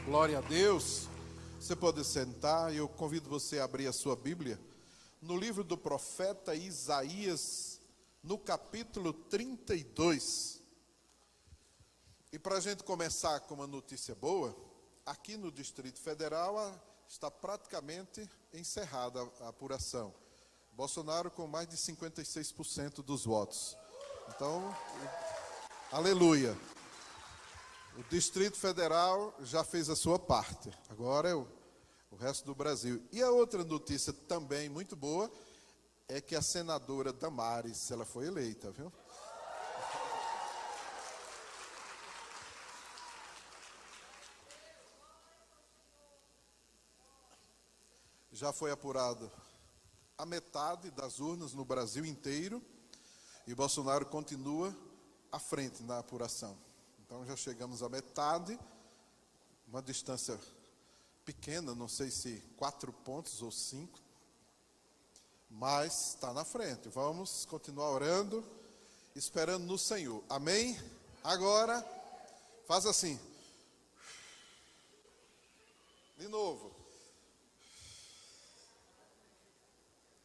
Glória a Deus. Você pode sentar e eu convido você a abrir a sua Bíblia no livro do profeta Isaías, no capítulo 32. E para a gente começar com uma notícia boa, aqui no Distrito Federal está praticamente encerrada a apuração. Bolsonaro com mais de 56% dos votos. Então, aleluia. O Distrito Federal já fez a sua parte. Agora é o resto do Brasil. E a outra notícia também muito boa é que a senadora Damares, ela foi eleita, viu? Já foi apurado a metade das urnas no Brasil inteiro e Bolsonaro continua à frente na apuração. Então já chegamos à metade, uma distância pequena, não sei se 4 pontos ou 5, mas está na frente. Vamos continuar orando, esperando no Senhor. Amém? Agora, faz assim. De novo.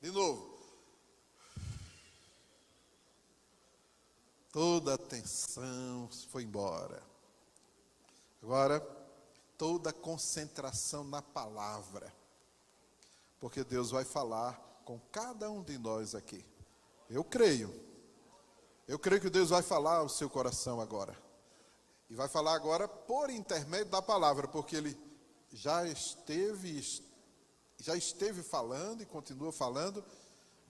De novo. Toda a tensão foi embora. Agora, toda a concentração na palavra. Porque Deus vai falar com cada um de nós aqui. Eu creio. Eu creio que Deus vai falar ao seu coração agora. E vai falar agora por intermédio da palavra, porque Ele já esteve falando e continua falando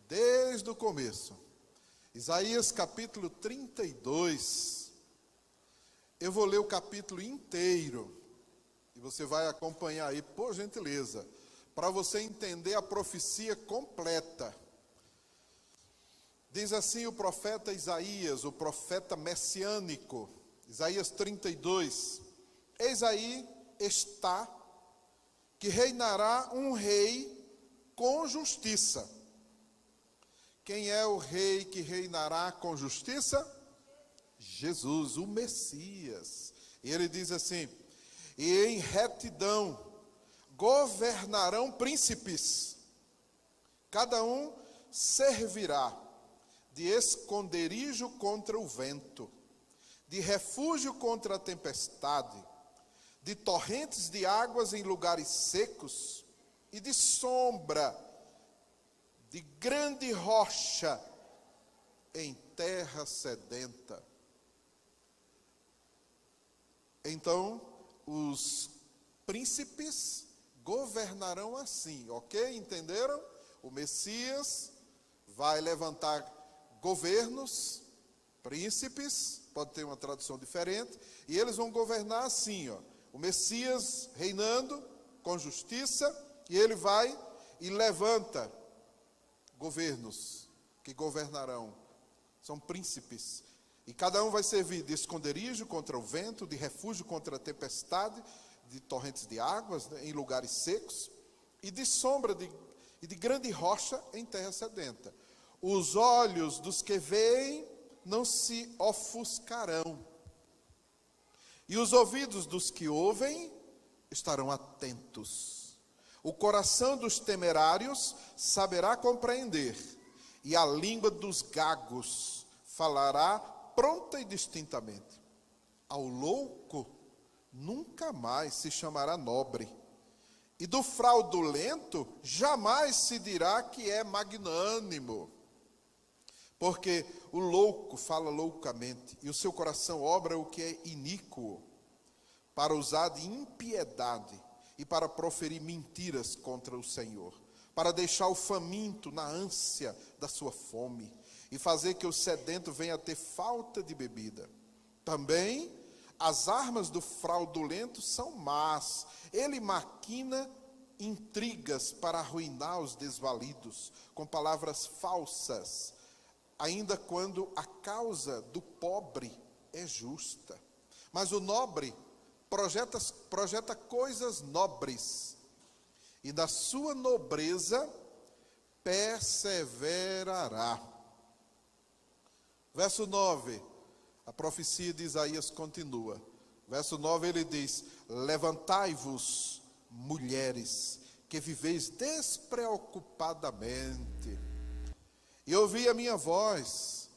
desde o começo. Isaías capítulo 32, eu vou ler o capítulo inteiro, e você vai acompanhar aí, por gentileza, para você entender a profecia completa. Diz assim o profeta Isaías, o profeta messiânico, Isaías 32, eis aí está, que reinará um rei com justiça. Quem é o rei que reinará com justiça? Jesus, o Messias. E ele diz assim, e em retidão governarão príncipes, cada um servirá de esconderijo contra o vento, de refúgio contra a tempestade, de torrentes de águas em lugares secos e de sombra de grande rocha em terra sedenta. Então, os príncipes governarão assim, ok? Entenderam? O Messias vai levantar governos, príncipes, pode ter uma tradução diferente, e eles vão governar assim, ó. O Messias reinando com justiça, e ele vai e levanta governos que governarão, são príncipes, e cada um vai servir de esconderijo contra o vento, de refúgio contra a tempestade, de torrentes de águas, né, em lugares secos, e de sombra e de grande rocha em terra sedenta. Os olhos dos que veem não se ofuscarão, e os ouvidos dos que ouvem estarão atentos. O coração dos temerários saberá compreender, e a língua dos gagos falará pronta e distintamente. Ao louco nunca mais se chamará nobre, e do fraudulento jamais se dirá que é magnânimo. Porque o louco fala loucamente, e o seu coração obra o que é iníquo, para usar de impiedade, e para proferir mentiras contra o Senhor, para deixar o faminto na ânsia da sua fome, e fazer que o sedento venha a ter falta de bebida. Também as armas do fraudulento são más, ele maquina intrigas para arruinar os desvalidos, com palavras falsas, ainda quando a causa do pobre é justa. Mas o nobre projeta coisas nobres, e na sua nobreza perseverará. Verso 9, a profecia de Isaías continua. Verso 9 ele diz: levantai-vos, mulheres, que viveis despreocupadamente, e ouvi a minha voz.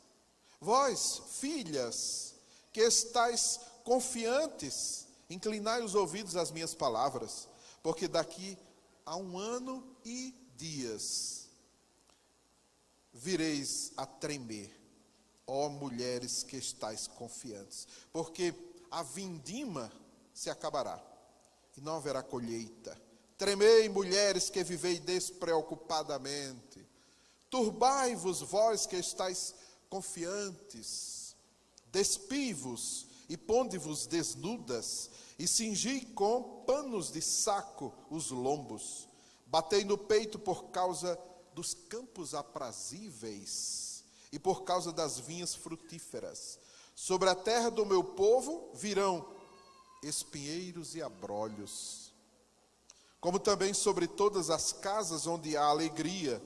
Vós, filhas, que estáis confiantes, inclinai os ouvidos às minhas palavras, porque daqui a 1 ano e dias vireis a tremer, ó mulheres que estáis confiantes, porque a vindima se acabará e não haverá colheita. Tremei, mulheres que vivei despreocupadamente. Turbai-vos, vós que estáis confiantes. Despiai-vos e ponde-vos desnudas, e cingi com panos de saco os lombos. Batei no peito por causa dos campos aprazíveis e por causa das vinhas frutíferas. Sobre a terra do meu povo virão espinheiros e abrolhos, como também sobre todas as casas onde há alegria,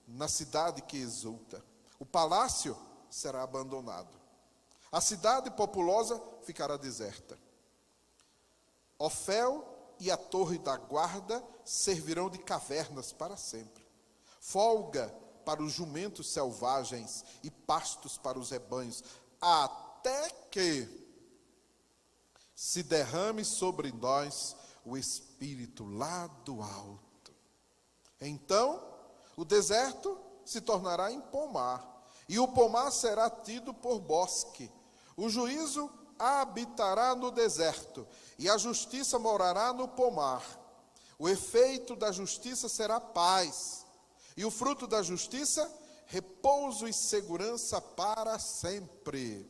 na cidade que exulta. O palácio será abandonado, a cidade populosa ficará deserta. Ofel e a torre da guarda servirão de cavernas para sempre. Folga para os jumentos selvagens e pastos para os rebanhos, até que se derrame sobre nós o Espírito lá do alto. Então, o deserto se tornará em pomar, e o pomar será tido por bosque. O juízo habitará no deserto, e a justiça morará no pomar. O efeito da justiça será paz, e o fruto da justiça, repouso e segurança para sempre.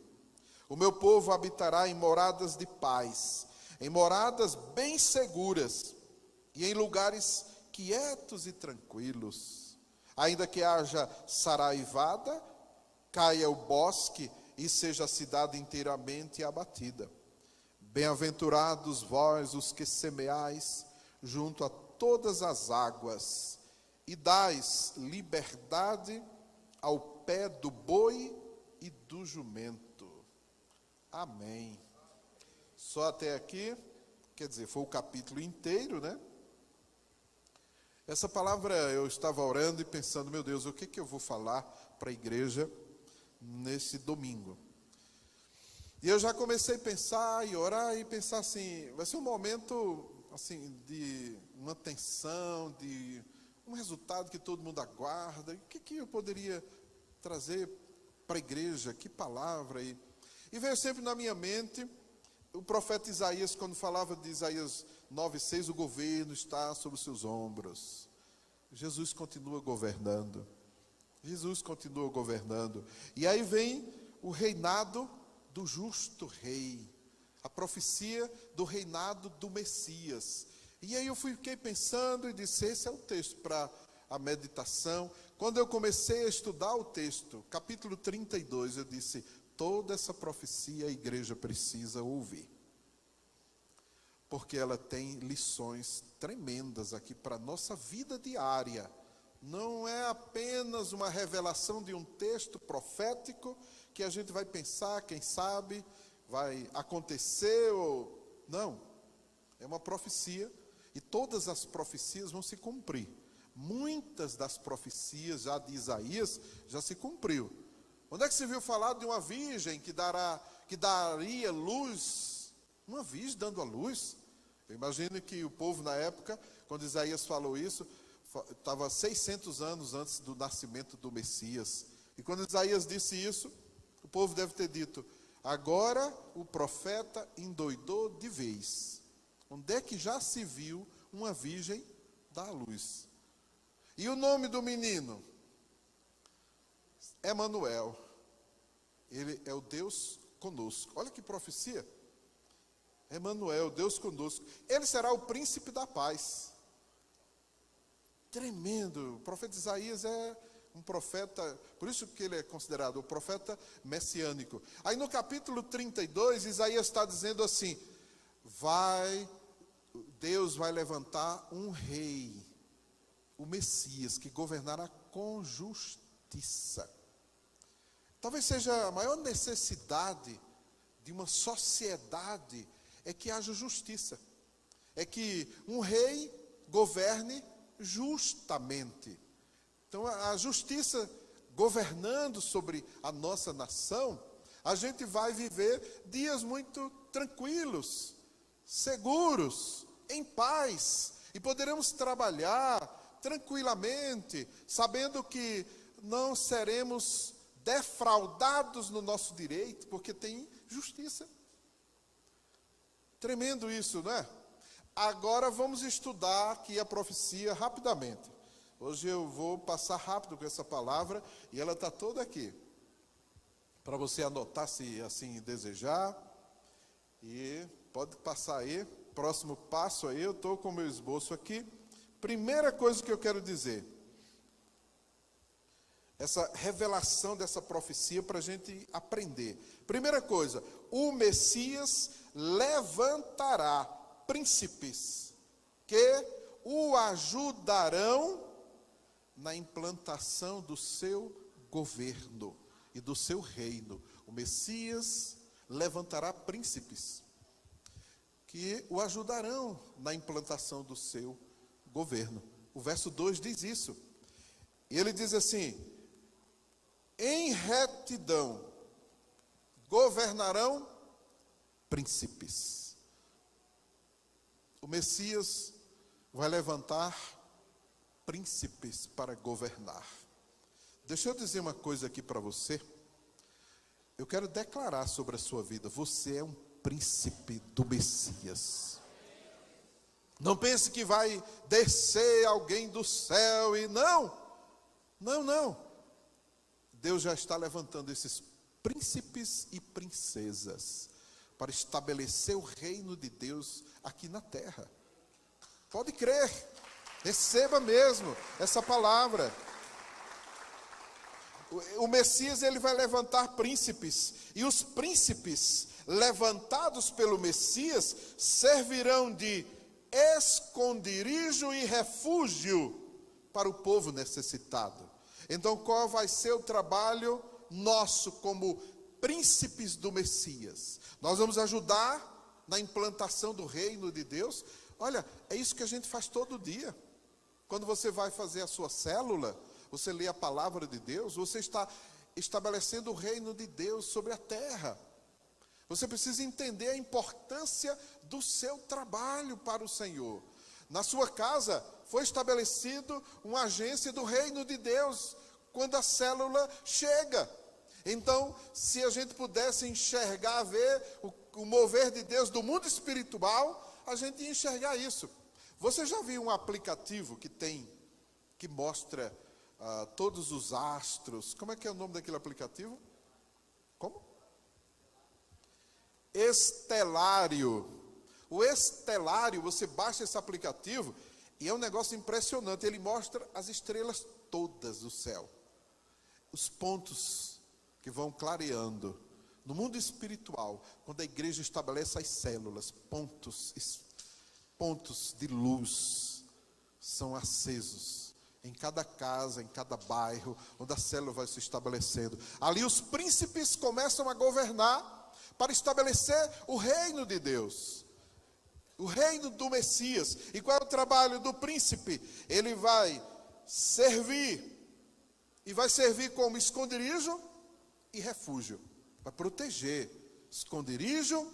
O meu povo habitará em moradas de paz, em moradas bem seguras, e em lugares quietos e tranquilos. Ainda que haja saraivada, caia o bosque e seja a cidade inteiramente abatida. Bem-aventurados vós os que semeais junto a todas as águas, e dais liberdade ao pé do boi e do jumento. Amém. Só até aqui, quer dizer, foi o capítulo inteiro, né? Essa palavra eu estava orando e pensando, meu Deus, o que eu vou falar para a igreja nesse domingo? E eu já comecei a pensar e orar e pensar assim, vai ser um momento assim de uma tensão, de um resultado que todo mundo aguarda. O que eu poderia trazer para a igreja? Que palavra? E veio sempre na minha mente o profeta Isaías, quando falava de Isaías 9:6, o governo está sobre os seus ombros. Jesus continua governando. Jesus continua governando. E aí vem o reinado do justo rei, a profecia do reinado do Messias. E aí eu fiquei pensando e disse, esse é o texto para a meditação. Quando eu comecei a estudar o texto, capítulo 32, eu disse, toda essa profecia a igreja precisa ouvir. Porque ela tem lições tremendas aqui para a nossa vida diária. Não é apenas uma revelação de um texto profético que a gente vai pensar, quem sabe, vai acontecer ou... Não, é uma profecia e todas as profecias vão se cumprir. Muitas das profecias já de Isaías já se cumpriu. Onde é que se viu falar de uma virgem que daria luz? Uma virgem dando a luz? Eu imagino que o povo na época, quando Isaías falou isso, estava 600 anos antes do nascimento do Messias. E quando Isaías disse isso, o povo deve ter dito, agora o profeta endoidou de vez. Onde é que já se viu uma virgem dar a luz? E o nome do menino? Emanuel. Ele é o Deus conosco. Olha que profecia. Emanuel, Deus conosco. Ele será o príncipe da paz. Tremendo. O profeta Isaías é um profeta, por isso que ele é considerado o profeta messiânico. Aí no capítulo 32, Isaías está dizendo assim, Deus vai levantar um rei, o Messias, que governará com justiça. Talvez seja a maior necessidade de uma sociedade é que haja justiça, é que um rei governe justamente. Então, a justiça governando sobre a nossa nação, a gente vai viver dias muito tranquilos, seguros, em paz, e poderemos trabalhar tranquilamente, sabendo que não seremos defraudados no nosso direito, porque tem justiça. Tremendo isso, não é? Agora vamos estudar aqui a profecia rapidamente. Hoje eu vou passar rápido com essa palavra, e ela está toda aqui, para você anotar se assim desejar, e pode passar aí. Próximo passo aí, eu estou com o meu esboço aqui. Primeira coisa que eu quero dizer, essa revelação dessa profecia para a gente aprender. Primeira coisa, o Messias levantará príncipes que o ajudarão na implantação do seu governo e do seu reino. O Messias levantará príncipes que o ajudarão na implantação do seu governo. O verso 2 diz isso. E ele diz assim: em retidão governarão príncipes. O Messias vai levantar príncipes para governar. Deixa eu dizer uma coisa aqui para você. Eu quero declarar sobre a sua vida: você é um príncipe do Messias. Não pense que vai descer alguém do céu e não. Deus já está levantando esses príncipes e princesas para estabelecer o reino de Deus aqui na terra. Pode crer, receba mesmo essa palavra. O Messias, ele vai levantar príncipes, e os príncipes levantados pelo Messias servirão de esconderijo e refúgio para o povo necessitado. Então, qual vai ser o trabalho nosso como príncipes do Messias? Nós vamos ajudar na implantação do reino de Deus. Olha, é isso que a gente faz todo dia. Quando você vai fazer a sua célula, você lê a palavra de Deus, você está estabelecendo o reino de Deus sobre a terra. Você precisa entender a importância do seu trabalho para o Senhor. Na sua casa foi estabelecido uma agência do reino de Deus quando a célula chega. Então, se a gente pudesse enxergar, ver o mover de Deus do mundo espiritual, a gente ia enxergar isso. Você já viu um aplicativo que mostra todos os astros? Como é que é o nome daquele aplicativo? Como? Estelário. O Estelário, você baixa esse aplicativo e é um negócio impressionante. Ele mostra as estrelas todas do céu, os pontos que vão clareando. No mundo espiritual, quando a igreja estabelece as células, pontos de luz são acesos em cada casa, em cada bairro, onde a célula vai se estabelecendo. Ali os príncipes começam a governar para estabelecer o reino de Deus, o reino do Messias. E qual é o trabalho do príncipe? Ele vai servir, e vai servir como esconderijo e refúgio, para proteger, esconderijo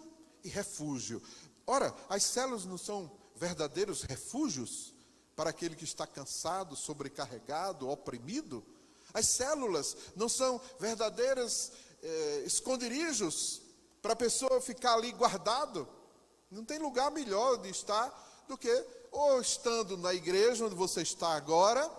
e refúgio. Ora, as células não são verdadeiros refúgios para aquele que está cansado, sobrecarregado, oprimido? As células não são verdadeiros esconderijos para a pessoa ficar ali guardado? Não tem lugar melhor de estar do que ou estando na igreja onde você está agora,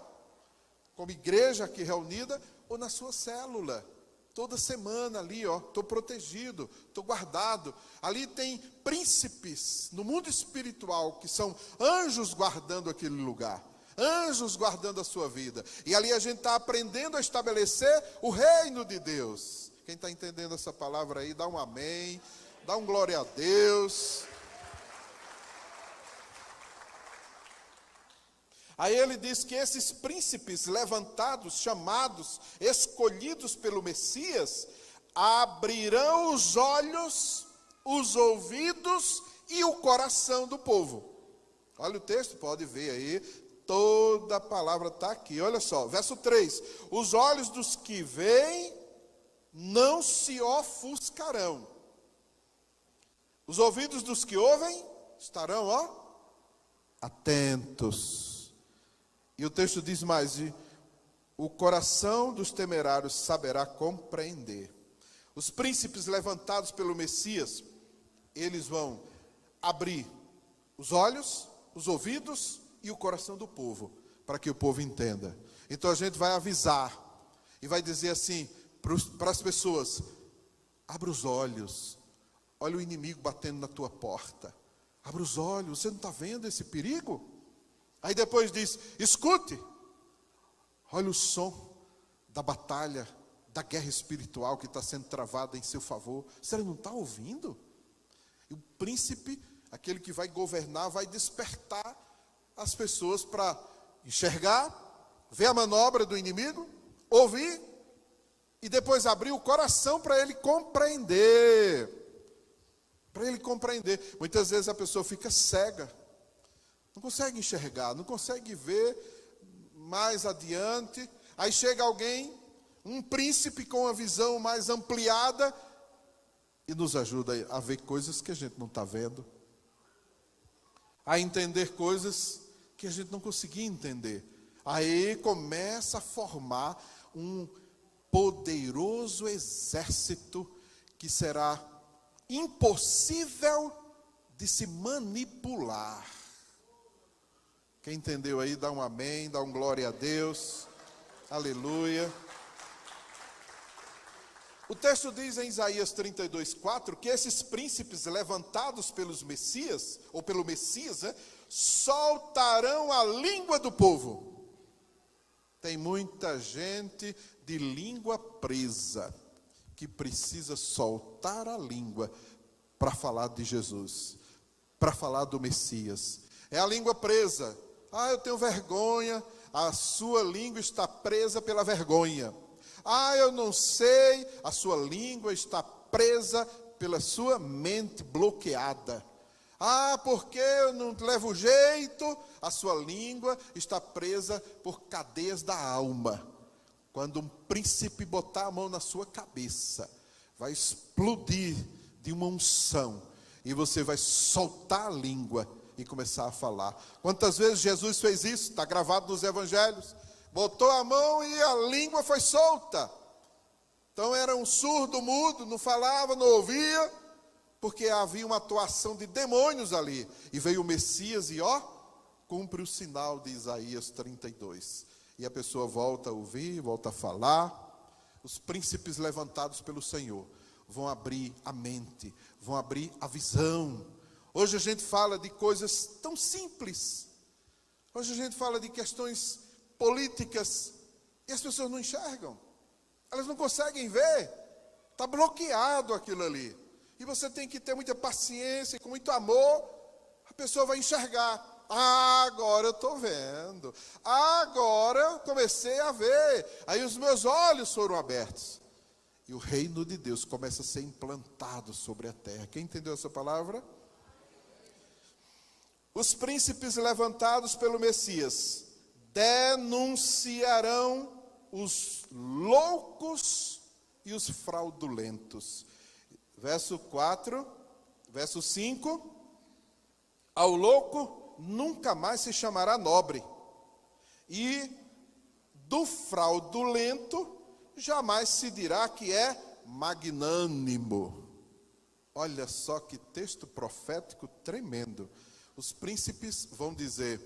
como igreja aqui reunida, ou na sua célula. Toda semana ali, estou protegido, estou guardado. Ali tem príncipes no mundo espiritual, que são anjos guardando aquele lugar, anjos guardando a sua vida. E ali a gente está aprendendo a estabelecer o reino de Deus. Quem está entendendo essa palavra aí, dá um amém, dá um glória a Deus. Aí ele diz que esses príncipes levantados, chamados, escolhidos pelo Messias, abrirão os olhos, os ouvidos e o coração do povo. Olha o texto, pode ver aí, toda a palavra está aqui. Olha só, verso 3. Os olhos dos que veem não se ofuscarão. Os ouvidos dos que ouvem estarão, atentos. E o texto diz mais, o coração dos temerários saberá compreender. Os príncipes levantados pelo Messias, eles vão abrir os olhos, os ouvidos e o coração do povo, para que o povo entenda. Então a gente vai avisar e vai dizer assim para as pessoas: abra os olhos, olha o inimigo batendo na tua porta, abra os olhos, você não está vendo esse perigo? Aí depois diz: escute, olha o som da batalha, da guerra espiritual que está sendo travada em seu favor, você não está ouvindo? E o príncipe, aquele que vai governar, vai despertar as pessoas para enxergar, ver a manobra do inimigo, ouvir e depois abrir o coração para ele compreender. Para ele compreender. Muitas vezes a pessoa fica cega, não consegue enxergar, não consegue ver mais adiante. Aí chega alguém, um príncipe com uma visão mais ampliada, e nos ajuda a ver coisas que a gente não está vendo, a entender coisas que a gente não conseguia entender. Aí começa a formar um poderoso exército que será impossível de se manipular. Quem entendeu aí, dá um amém, dá um glória a Deus. Aleluia. O texto diz em Isaías 32:4 que esses príncipes levantados pelos Messias, ou pelo Messias, soltarão a língua do povo. Tem muita gente de língua presa que precisa soltar a língua para falar de Jesus, para falar do Messias. É a língua presa. Eu tenho vergonha. A sua língua está presa pela vergonha. Eu não sei, a sua língua está presa pela sua mente bloqueada. Porque eu não levo jeito, a sua língua está presa por cadeias da alma. Quando um príncipe botar a mão na sua cabeça, vai explodir de uma unção, e você vai soltar a língua e começar a falar. Quantas vezes Jesus fez isso? Está gravado nos evangelhos. Botou a mão e a língua foi solta. Então era um surdo, mudo, não falava, não ouvia, porque havia uma atuação de demônios ali. E veio o Messias e cumpre o sinal de Isaías 32. E a pessoa volta a ouvir, volta a falar. Os príncipes levantados pelo Senhor vão abrir a mente, vão abrir a visão. Hoje a gente fala de coisas tão simples. Hoje a gente fala de questões políticas, e as pessoas não enxergam, elas não conseguem ver, está bloqueado aquilo ali, e você tem que ter muita paciência, e com muito amor, a pessoa vai enxergar. Agora eu estou vendo, agora eu comecei a ver, aí os meus olhos foram abertos, e o reino de Deus começa a ser implantado sobre a terra. Quem entendeu essa palavra? Os príncipes levantados pelo Messias denunciarão os loucos e os fraudulentos. Verso 4, verso 5. Ao louco nunca mais se chamará nobre, e do fraudulento jamais se dirá que é magnânimo. Olha só que texto profético tremendo. Os príncipes vão dizer: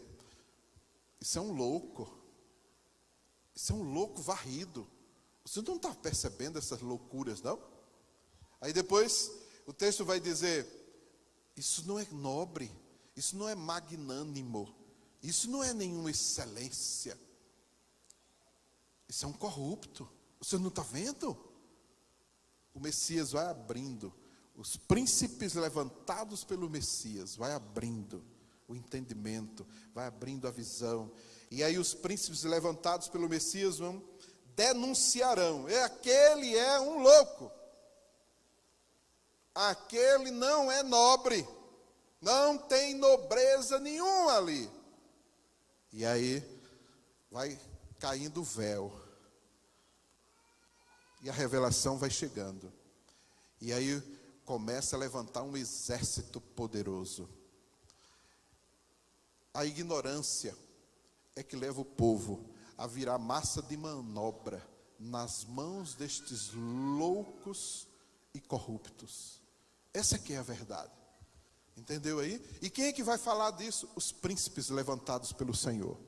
isso é um louco. Isso é um louco varrido. Você não está percebendo essas loucuras, não? Aí depois o texto vai dizer: isso não é nobre, isso não é magnânimo, isso não é nenhuma excelência. Isso é um corrupto. Você não está vendo? O Messias vai abrindo. Os príncipes levantados pelo Messias vai abrindo o entendimento, vai abrindo a visão. E aí os príncipes levantados pelo Messias denunciarão: aquele é um louco, aquele não é nobre, Não tem nobreza nenhuma ali. E aí vai caindo o véu. E a revelação vai chegando. E aí começa a levantar um exército poderoso. A ignorância é que leva o povo a virar massa de manobra nas mãos destes loucos e corruptos. Essa que é a verdade. Entendeu aí? E quem é que vai falar disso? Os príncipes levantados pelo Senhor.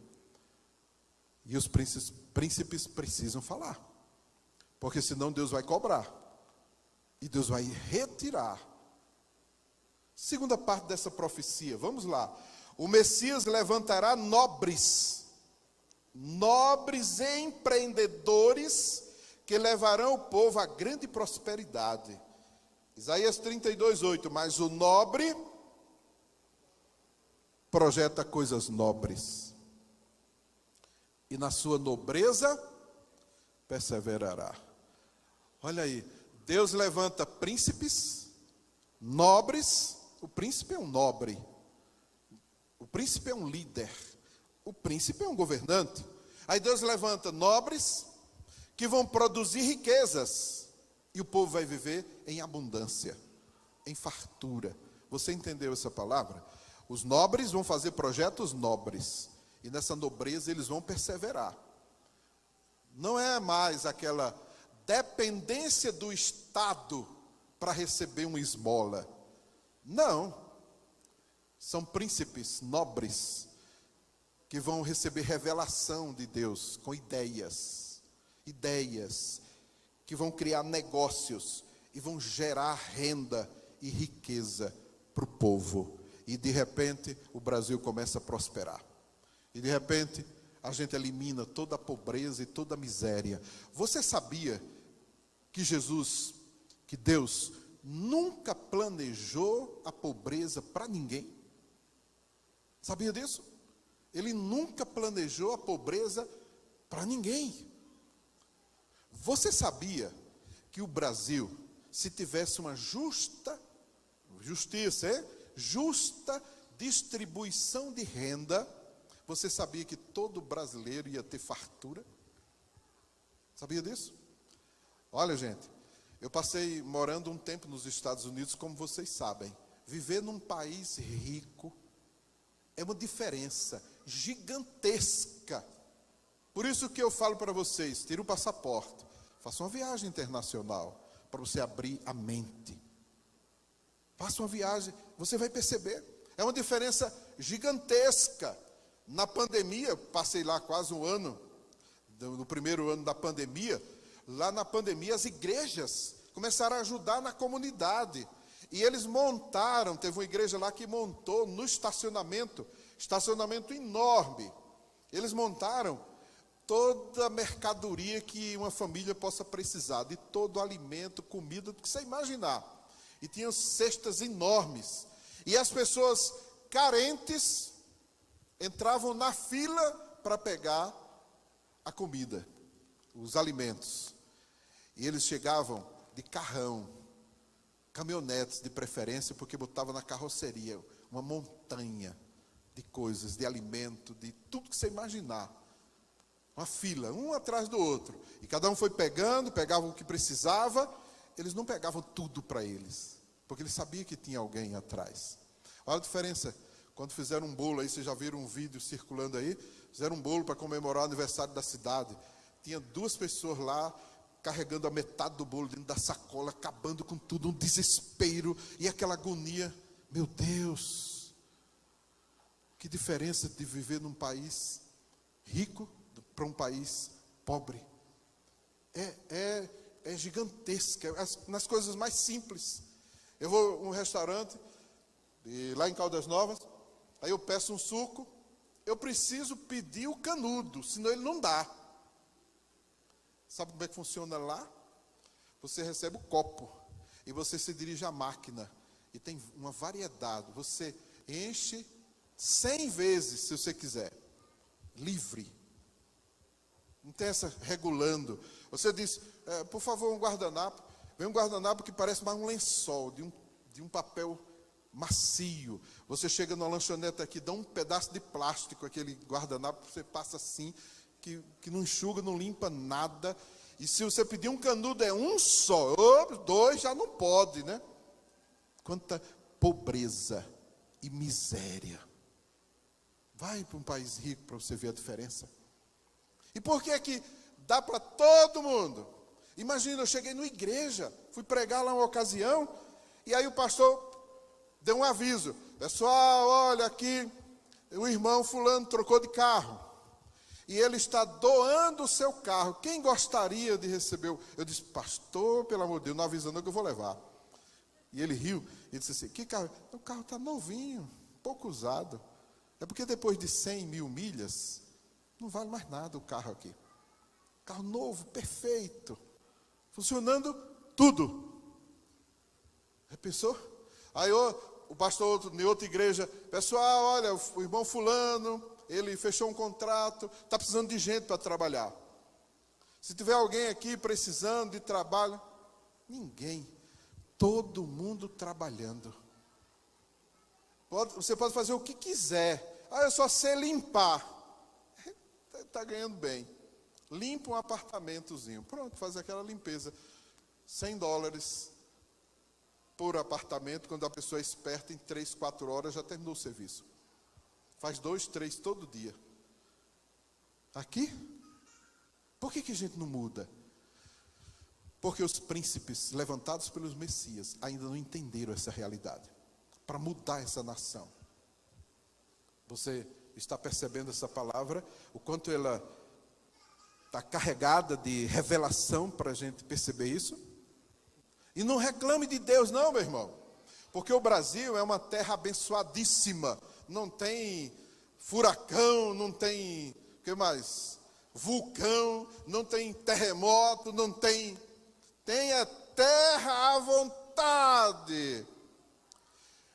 E os príncipes precisam falar. Porque senão Deus vai cobrar. E Deus vai retirar. Segunda parte dessa profecia, vamos lá. O Messias levantará nobres empreendedores que levarão o povo à grande prosperidade. Isaías 32:8, mas o nobre projeta coisas nobres, e na sua nobreza perseverará. Olha aí, Deus levanta príncipes, nobres. O príncipe é um nobre, o príncipe é um líder, o príncipe é um governante. Aí Deus levanta nobres que vão produzir riquezas, e o povo vai viver em abundância, em fartura. Você entendeu essa palavra? Os nobres vão fazer projetos nobres, e nessa nobreza eles vão perseverar. Não é mais aquela dependência do Estado para receber uma esmola. Não. São príncipes nobres que vão receber revelação de Deus com ideias que vão criar negócios e vão gerar renda e riqueza para o povo. E de repente o Brasil começa a prosperar. E de repente a gente elimina toda a pobreza e toda a miséria. Você sabia que Deus nunca planejou a pobreza para ninguém? Sabia disso? Ele nunca planejou a pobreza para ninguém. Você sabia que o Brasil, se tivesse uma justa distribuição de renda, você sabia que todo brasileiro ia ter fartura? Sabia disso? Olha, gente, eu passei morando um tempo nos Estados Unidos, como vocês sabem. Viver num país rico é uma diferença gigantesca. Por isso que eu falo para vocês, tire o passaporte, faça uma viagem internacional, para você abrir a mente. Faça uma viagem, você vai perceber. É uma diferença gigantesca. Na pandemia, passei lá quase um ano, no primeiro ano da pandemia. Lá na pandemia, as igrejas começaram a ajudar na comunidade. E eles montaram, teve uma igreja lá que montou no estacionamento enorme. Eles montaram toda a mercadoria que uma família possa precisar, de todo alimento, comida, do que você imaginar. E tinham cestas enormes. E as pessoas carentes entravam na fila para pegar a comida, os alimentos. E eles chegavam de carrão, caminhonetes de preferência, porque botavam na carroceria uma montanha de coisas, de alimento, de tudo que você imaginar. Uma fila, um atrás do outro. E cada um foi pegava o que precisava. Eles não pegavam tudo para eles, porque eles sabiam que tinha alguém atrás. Olha a diferença. Quando fizeram um bolo aí, vocês já viram um vídeo circulando aí, fizeram um bolo para comemorar o aniversário da cidade. Tinha 2 pessoas lá, carregando a metade do bolo dentro da sacola, acabando com tudo, um desespero e aquela agonia. Meu Deus, que diferença de viver num país rico para um país pobre. É gigantesca, nas coisas mais simples. Eu vou a um restaurante, lá em Caldas Novas, aí eu peço um suco, eu preciso pedir o canudo, senão ele não dá. Sabe como é que funciona lá? Você recebe o copo e você se dirige à máquina e tem uma variedade. Você enche 100 vezes se você quiser, livre. Não tem essa regulando. Você diz, por favor, um guardanapo. Vem um guardanapo que parece mais um lençol, de um papel macio. Você chega numa lanchonete aqui, dá um pedaço de plástico, aquele guardanapo, você passa assim, que não enxuga, não limpa nada. E se você pedir um canudo, é um só. Dois já não pode, né? Quanta pobreza e miséria. Vai para um país rico para você ver a diferença. E por que que dá para todo mundo? Imagina, eu cheguei numa igreja, fui pregar lá uma ocasião, e aí o pastor deu um aviso. Pessoal, olha aqui, o irmão fulano trocou de carro. E ele está doando o seu carro. Quem gostaria de receber? Eu disse, pastor, pelo amor de Deus, não avisa não que eu vou levar. E ele riu e disse assim, que carro? O carro está novinho, pouco usado. É porque depois de 100 mil milhas, não vale mais nada o carro aqui. Carro novo, perfeito. Funcionando tudo. Já pensou? Aí o pastor em outra igreja, pessoal, olha, o irmão fulano, ele fechou um contrato, está precisando de gente para trabalhar. Se tiver alguém aqui precisando de trabalho, ninguém. Todo mundo trabalhando. Você pode fazer o que quiser. Eu só sei limpar. Está ganhando bem. Limpa um apartamentozinho. Pronto, faz aquela limpeza. $100 por apartamento. Quando a pessoa é esperta, em 3, 4 horas já terminou o serviço. Faz 2, 3 todo dia. Aqui? Por que a gente não muda? Porque os príncipes levantados pelos Messias ainda não entenderam essa realidade. Para mudar essa nação. Você está percebendo essa palavra? O quanto ela está carregada de revelação para a gente perceber isso? E não reclame de Deus não, meu irmão. Porque o Brasil é uma terra abençoadíssima. Não tem furacão, não tem, o que mais? Vulcão, não tem terremoto, não tem... Tem a terra à vontade.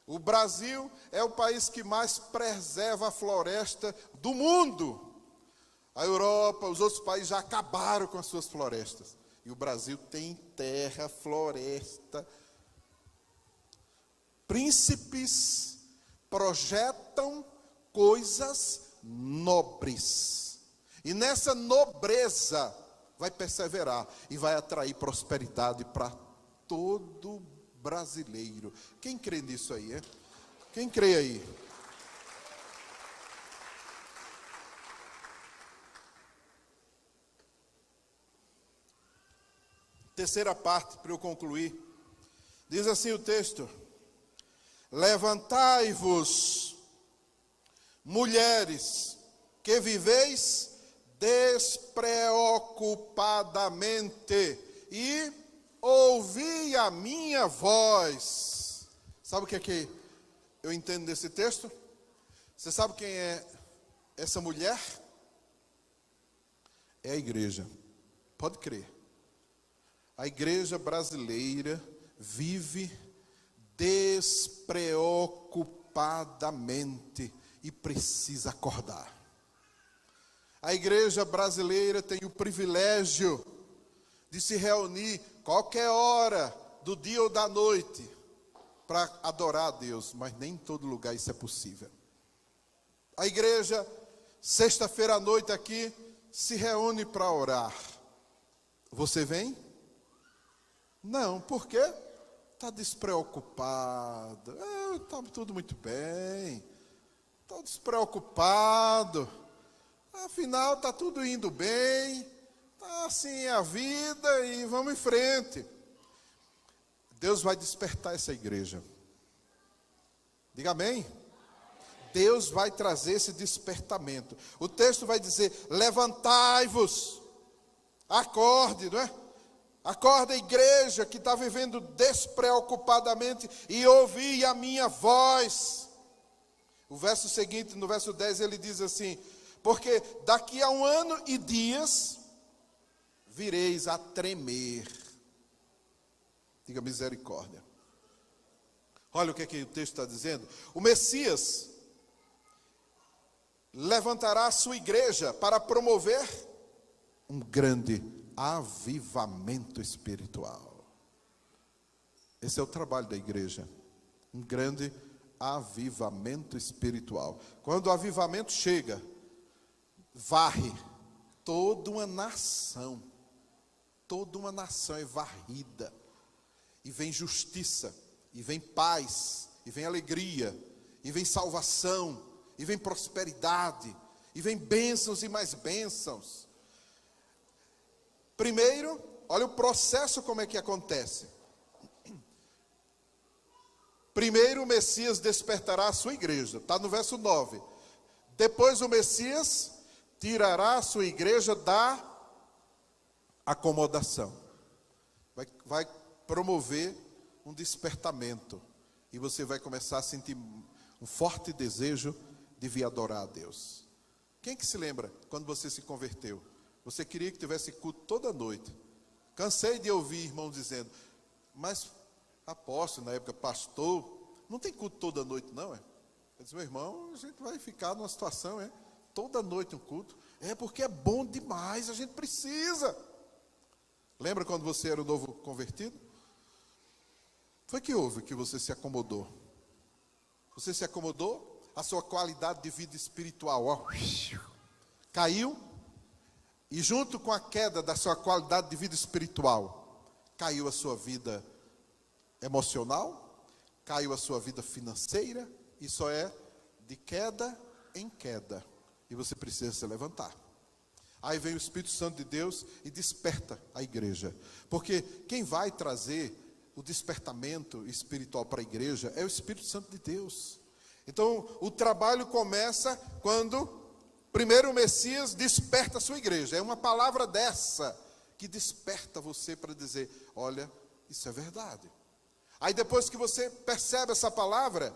O Brasil é o país que mais preserva a floresta do mundo. A Europa, os outros países já acabaram com as suas florestas. E o Brasil tem terra, floresta. Príncipes projetam coisas nobres. E nessa nobreza vai perseverar e vai atrair prosperidade para todo brasileiro. Quem crê nisso aí, é? Quem crê aí? Terceira parte, para eu concluir. Diz assim o texto: levantai-vos, mulheres, que viveis despreocupadamente, e ouvi a minha voz. Sabe o que é que eu entendo desse texto? Você sabe quem é essa mulher? É a igreja. Pode crer. A igreja brasileira vive despreocupadamente e precisa acordar. A igreja brasileira tem o privilégio de se reunir qualquer hora do dia ou da noite para adorar a Deus, mas nem em todo lugar isso é possível. A igreja, sexta-feira à noite aqui, se reúne para orar. Você vem? Não, por quê? Está despreocupado. Está tudo muito bem. Está despreocupado. Afinal, está tudo indo bem. Está assim a vida e vamos em frente. Deus vai despertar essa igreja. Diga amém. Deus vai trazer esse despertamento. O texto vai dizer: levantai-vos. Acorde, não é? Acorda, igreja que está vivendo despreocupadamente, e ouvi a minha voz. O verso seguinte, no verso 10, ele diz assim: porque daqui a 1 ano e dias vireis a tremer. Diga misericórdia. Olha o que o texto está dizendo. O Messias levantará a sua igreja para promover um grande avivamento espiritual. Esse é o trabalho da igreja. Um grande avivamento espiritual. Quando o avivamento chega, varre toda uma nação é varrida, e vem justiça, e vem paz, e vem alegria, e vem salvação, e vem prosperidade, e vem bênçãos e mais bênçãos. Primeiro, olha o processo como é que acontece. Primeiro o Messias despertará a sua igreja, está no verso 9. Depois o Messias tirará a sua igreja da acomodação. Vai promover um despertamento. E você vai começar a sentir um forte desejo de vir adorar a Deus. Quem que se lembra quando você se converteu? Você queria que tivesse culto toda noite. Cansei de ouvir irmãos dizendo, mas apóstolo, na época pastor, não tem culto toda noite não, é? Eu disse, meu irmão, a gente vai ficar numa situação, toda noite um culto. É porque é bom demais, a gente precisa. Lembra quando você era o novo convertido? Foi que houve que você se acomodou? Você se acomodou? A sua qualidade de vida espiritual caiu? E junto com a queda da sua qualidade de vida espiritual, caiu a sua vida emocional, caiu a sua vida financeira, e só é de queda em queda. E você precisa se levantar. Aí vem o Espírito Santo de Deus e desperta a igreja. Porque quem vai trazer o despertamento espiritual para a igreja é o Espírito Santo de Deus. Então, o trabalho começa quando, primeiro, o Messias desperta a sua igreja. É uma palavra dessa que desperta você para dizer, olha, isso é verdade. Aí depois que você percebe essa palavra,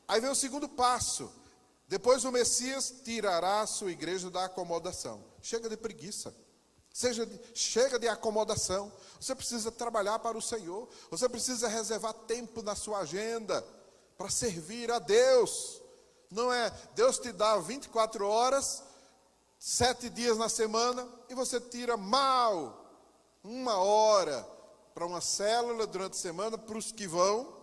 aí vem o segundo passo. Depois o Messias tirará a sua igreja da acomodação. Chega de preguiça. Chega de acomodação. Você precisa trabalhar para o Senhor. Você precisa reservar tempo na sua agenda para servir a Deus. Não é Deus te dá 24 horas, 7 dias na semana, e você tira mal 1 hora para uma célula durante a semana, para os que vão.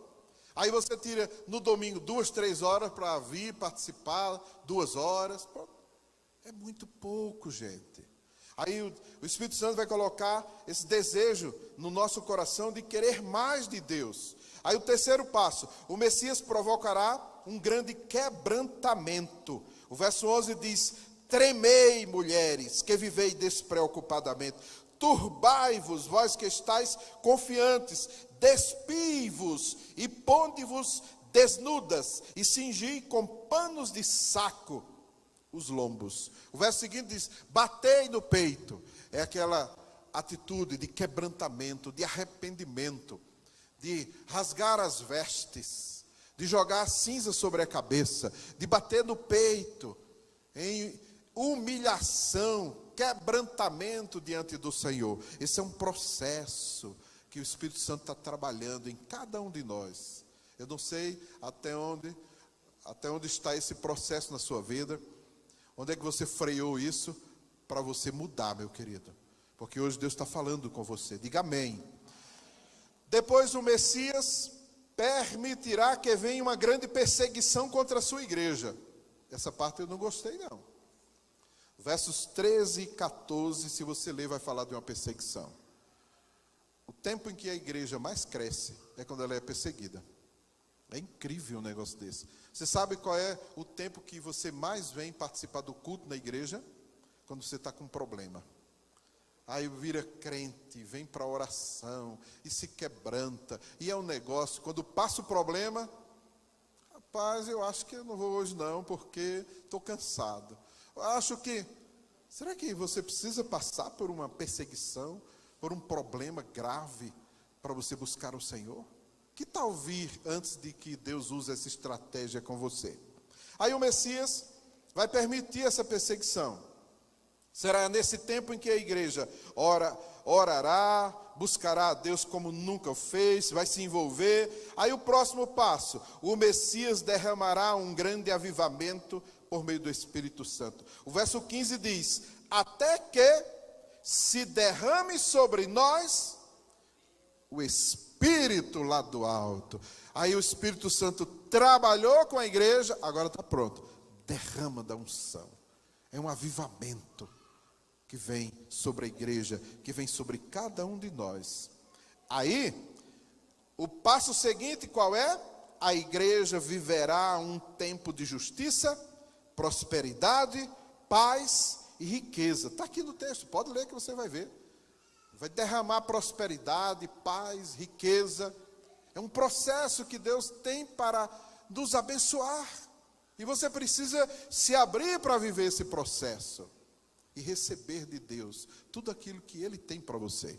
Aí você tira no domingo 2, 3 horas para vir participar, 2 horas. É muito pouco, gente. Aí o Espírito Santo vai colocar esse desejo no nosso coração de querer mais de Deus. Aí o terceiro passo, o Messias provocará um grande quebrantamento. O verso 11 diz, tremei, mulheres, que vivei despreocupadamente. Turbai-vos, vós que estáis confiantes, despii-vos e ponde-vos desnudas, e cingi com panos de saco os lombos. O verso seguinte diz, batei no peito. É aquela atitude de quebrantamento, de arrependimento, de rasgar as vestes, de jogar cinza sobre a cabeça, de bater no peito, em humilhação, quebrantamento diante do Senhor. Esse é um processo que o Espírito Santo está trabalhando em cada um de nós. Eu não sei até onde está esse processo na sua vida. Onde é que você freou isso para você mudar, meu querido? Porque hoje Deus está falando com você. Diga amém. Depois o Messias permitirá que venha uma grande perseguição contra a sua igreja. Essa parte eu não gostei não. Versos 13 e 14, se você ler, vai falar de uma perseguição. O tempo em que a igreja mais cresce é quando ela é perseguida. É incrível um negócio desse. Você sabe qual é o tempo que você mais vem participar do culto na igreja? Quando você está com um problema. Aí vira crente, vem para a oração, e se quebranta, e é um negócio, quando passa o problema, rapaz, eu acho que eu não vou hoje não, porque estou cansado. Eu acho que, será que você precisa passar por uma perseguição, por um problema grave, para você buscar o Senhor? Que tal vir antes de que Deus use essa estratégia com você? Aí o Messias vai permitir essa perseguição. Será nesse tempo em que a igreja orará, buscará a Deus como nunca o fez, vai se envolver. Aí o próximo passo, o Messias derramará um grande avivamento por meio do Espírito Santo. O verso 15 diz, até que se derrame sobre nós o Espírito Espírito lá do alto. Aí o Espírito Santo trabalhou com a igreja, agora está pronto. Derrama da unção. É um avivamento que vem sobre a igreja, que vem sobre cada um de nós. Aí, o passo seguinte qual é? A igreja viverá um tempo de justiça, prosperidade, paz e riqueza. Está aqui no texto, pode ler que você vai ver. Vai derramar prosperidade, paz, riqueza. É um processo que Deus tem para nos abençoar. E você precisa se abrir para viver esse processo. E receber de Deus tudo aquilo que Ele tem para você.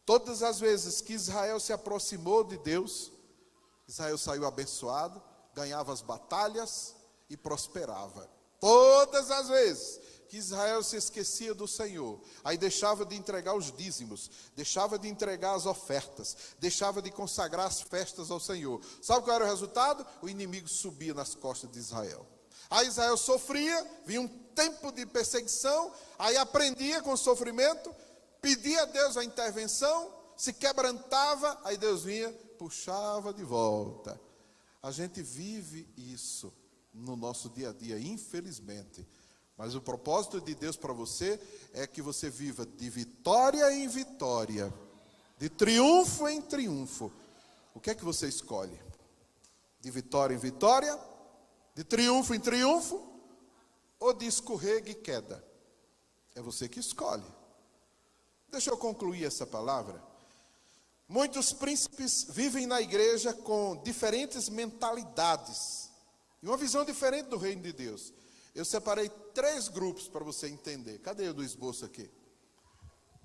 Todas as vezes que Israel se aproximou de Deus, Israel saiu abençoado, ganhava as batalhas e prosperava. Todas as vezes que Israel se esquecia do Senhor, aí deixava de entregar os dízimos, deixava de entregar as ofertas, deixava de consagrar as festas ao Senhor. Sabe qual era o resultado? O inimigo subia nas costas de Israel. Aí Israel sofria, vinha um tempo de perseguição, aí aprendia com o sofrimento, pedia a Deus a intervenção, se quebrantava, aí Deus vinha, puxava de volta. A gente vive isso no nosso dia a dia, infelizmente. Mas o propósito de Deus para você é que você viva de vitória em vitória, de triunfo em triunfo. O que é que você escolhe? De vitória em vitória? De triunfo em triunfo? Ou de escorrega e queda? É você que escolhe. Deixa eu concluir essa palavra. Muitos príncipes vivem na igreja com diferentes mentalidades e uma visão diferente do reino de Deus. Eu separei 3 grupos para você entender. Cadê o do esboço aqui?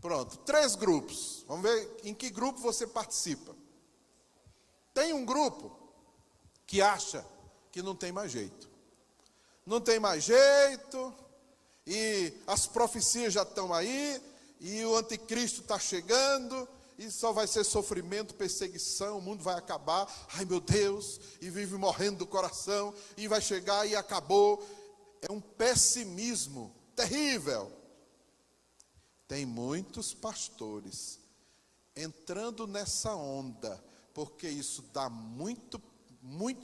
Pronto, 3 grupos. Vamos ver em que grupo você participa. Tem um grupo que acha que não tem mais jeito. Não tem mais jeito, e as profecias já estão aí, e o anticristo está chegando, e só vai ser sofrimento, perseguição, o mundo vai acabar. Ai meu Deus, e vive morrendo do coração, e vai chegar e acabou. É um pessimismo terrível. Tem muitos pastores entrando nessa onda, porque isso dá muito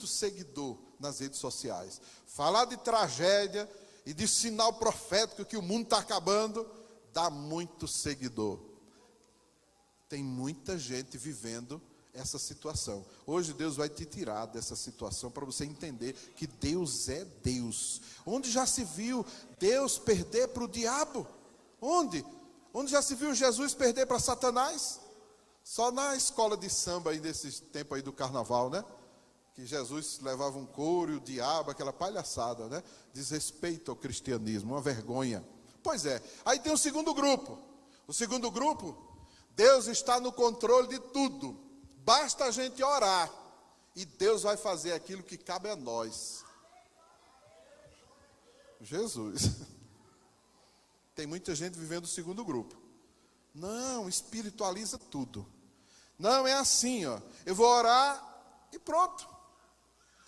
seguidor nas redes sociais. Falar de tragédia e de sinal profético que o mundo está acabando, dá muito seguidor. Tem muita gente vivendo essa situação. Hoje Deus vai te tirar dessa situação para você entender que Deus é Deus. Onde já se viu Deus perder para o diabo? Onde? Onde já se viu Jesus perder para Satanás? Só na escola de samba aí desse tempo aí do carnaval, né? Que Jesus levava um couro e o diabo, aquela palhaçada, né? Desrespeito ao cristianismo, uma vergonha. Pois é, aí tem o segundo grupo. O segundo grupo, Deus está no controle de tudo. Basta a gente orar e Deus vai fazer aquilo que cabe a nós. Jesus. Tem muita gente vivendo o segundo grupo. Não, espiritualiza tudo. Não, é assim, ó. Eu vou orar e pronto.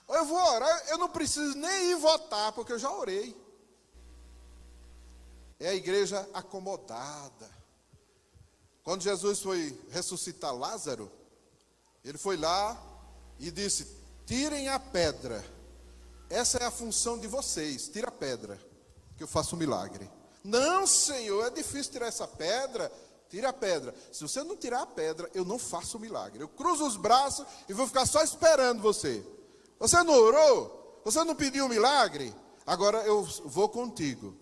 Ou eu vou orar, eu não preciso nem ir votar, porque eu já orei. É a igreja acomodada. Quando Jesus foi ressuscitar Lázaro, ele foi lá e disse: tirem a pedra. Essa é a função de vocês, tira a pedra, que eu faço um milagre. Não, Senhor, é difícil tirar essa pedra. Tira a pedra. Se você não tirar a pedra, eu não faço o milagre. Eu cruzo os braços e vou ficar só esperando você. Você não orou? Você não pediu um milagre? Agora eu vou contigo.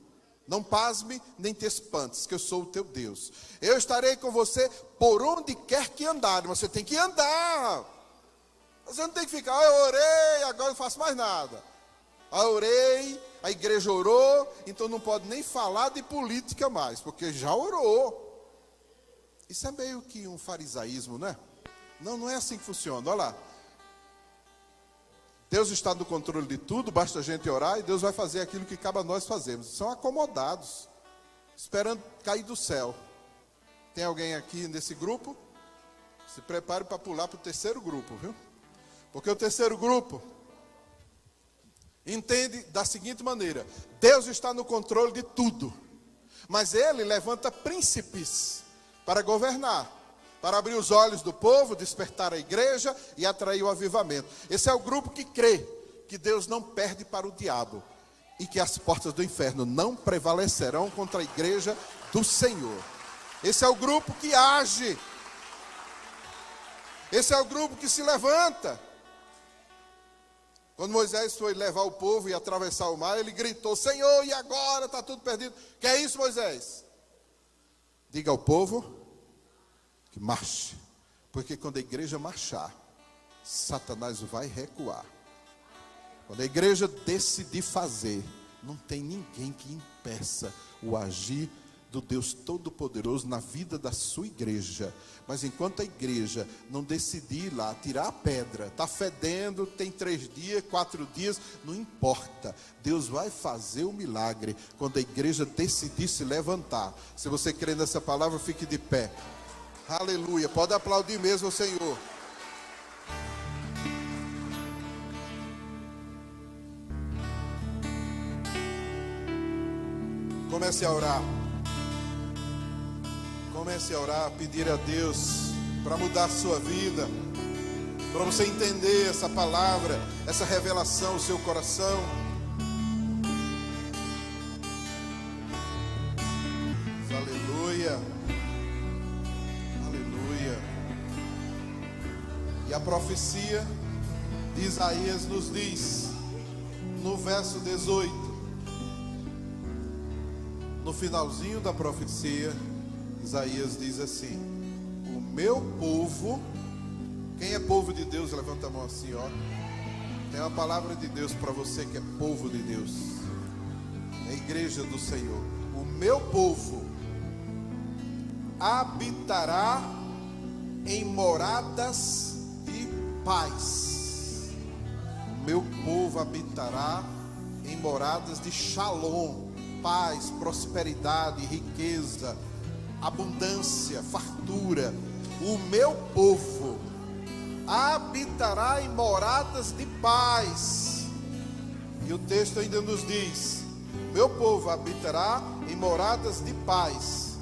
Não pasme, nem te espantes, que eu sou o teu Deus. Eu estarei com você por onde quer que andar. Mas você tem que andar. Você não tem que ficar, eu orei, agora não faço mais nada. Eu orei, a igreja orou, então não pode nem falar de política mais, porque já orou. Isso é meio que um farisaísmo, né? Não, não é assim que funciona. Olha lá. Deus está no controle de tudo, basta a gente orar e Deus vai fazer aquilo que cabe a nós fazermos. São acomodados, esperando cair do céu. Tem alguém aqui nesse grupo? Se prepare para pular para o terceiro grupo, viu? Porque o terceiro grupo entende da seguinte maneira: Deus está no controle de tudo, mas Ele levanta príncipes para governar. para abrir os olhos do povo, despertar a igreja e atrair o avivamento. Esse é o grupo que crê que Deus não perde para o diabo e que as portas do inferno não prevalecerão contra a igreja do Senhor. Esse é o grupo que age. Esse é o grupo que se levanta. Quando Moisés foi levar o povo e atravessar o mar, ele gritou: Senhor, e agora? Está tudo perdido. Que é isso, Moisés? Diga ao povo que marche. Porque quando a igreja marchar, Satanás vai recuar. Quando a igreja decidir fazer, não tem ninguém que impeça o agir do Deus Todo-Poderoso na vida da sua igreja. Mas enquanto a igreja não decidir ir lá, tirar a pedra, está fedendo, tem 3 dias, 4 dias, não importa. Deus vai fazer o milagre quando a igreja decidir se levantar. Se você crê nessa palavra, fique de pé. Aleluia, pode aplaudir mesmo ao Senhor. Comece a orar. Comece a orar, pedir a Deus para mudar a sua vida, para você entender essa palavra, essa revelação no seu coração. Aleluia, aleluia. E a profecia de Isaías nos diz, no verso 18, no finalzinho da profecia, Isaías diz assim: o meu povo, quem é povo de Deus, levanta a mão assim, ó. Tem uma palavra de Deus para você que é povo de Deus, é a igreja do Senhor. O meu povo habitará em moradas de paz. O meu povo habitará em moradas de shalom, paz, prosperidade, riqueza, abundância, fartura. O meu povo habitará em moradas de paz. E o texto ainda nos diz: meu povo habitará em moradas de paz.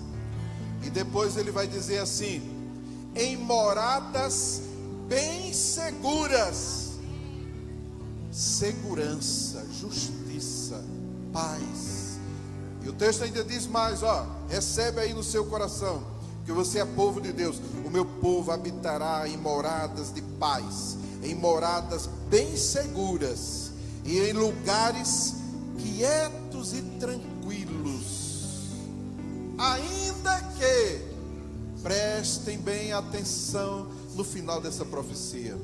E depois ele vai dizer assim: em moradas bem seguras. Segurança, justiça, paz. E o texto ainda diz mais, ó, recebe aí no seu coração, que você é povo de Deus. O meu povo habitará em moradas de paz, em moradas bem seguras, e em lugares quietos e tranquilos. Ainda que, prestem bem atenção no final dessa profecia.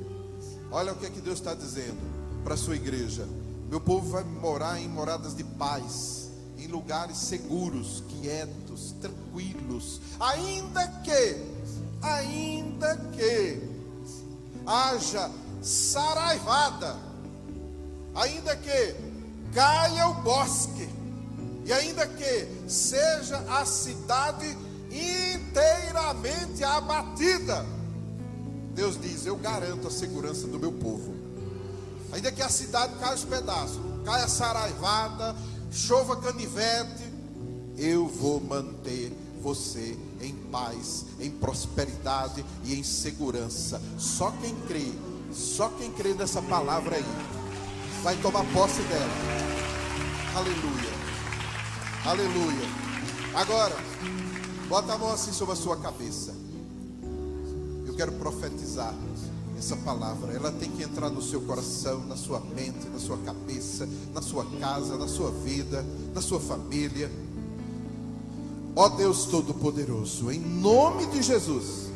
Olha o que é que Deus está dizendo para a sua igreja: meu povo vai morar em moradas de paz, em lugares seguros, quietos, tranquilos. Ainda que haja saraivada, ainda que caia o bosque, e ainda que seja a cidade inteiramente abatida, Deus diz: eu garanto a segurança do meu povo. Ainda que a cidade caia aos pedaços, caia saraivada, chova canivete, eu vou manter você em paz, em prosperidade e em segurança. Só quem crê nessa palavra aí, vai tomar posse dela. Aleluia, aleluia. Agora, bota a mão assim sobre a sua cabeça. Eu quero profetizar essa palavra. Ela tem que entrar no seu coração, na sua mente, na sua cabeça, na sua casa, na sua vida, na sua família. Ó Deus Todo-Poderoso, em nome de Jesus,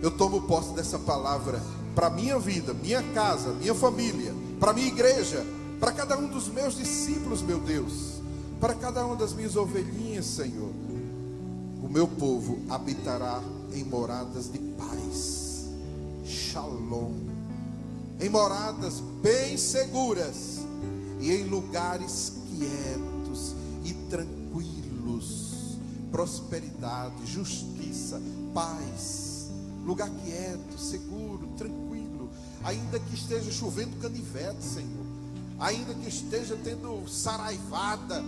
eu tomo posse dessa palavra para minha vida, minha casa, minha família, para minha igreja, para cada um dos meus discípulos, meu Deus, para cada uma das minhas ovelhinhas, Senhor. O meu povo habitará em moradas de paz, shalom, em moradas bem seguras e em lugares quietos e tranquilos, prosperidade, justiça, paz, lugar quieto, seguro, tranquilo. Ainda que esteja chovendo canivete, Senhor, ainda que esteja tendo saraivada,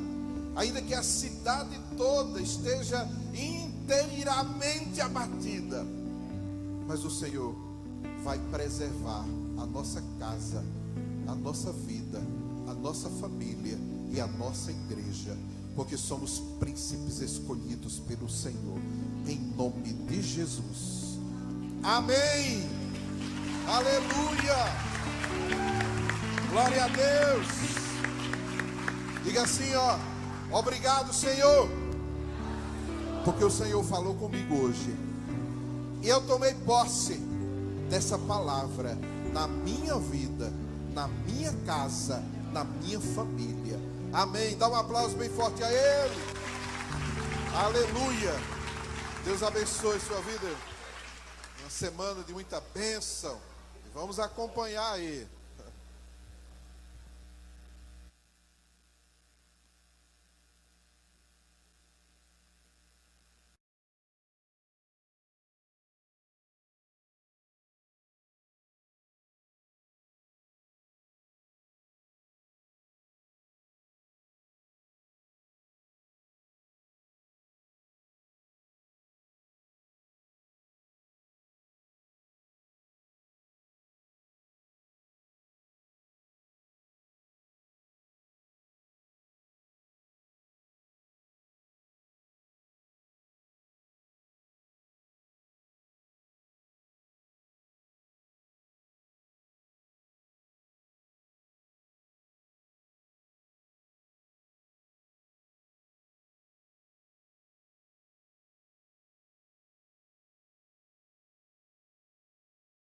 ainda que a cidade toda esteja inteiramente inteiramente abatida, mas o Senhor vai preservar a nossa casa, a nossa vida, a nossa família e a nossa igreja, porque somos príncipes escolhidos pelo Senhor, em nome de Jesus. Amém. Aleluia. Glória a Deus. Diga assim, ó: obrigado, Senhor, porque o Senhor falou comigo hoje, e eu tomei posse dessa palavra na minha vida, na minha casa, na minha família. Amém. Dá um aplauso bem forte a Ele. Aleluia. Deus abençoe sua vida. Uma semana de muita bênção. E vamos acompanhar aí.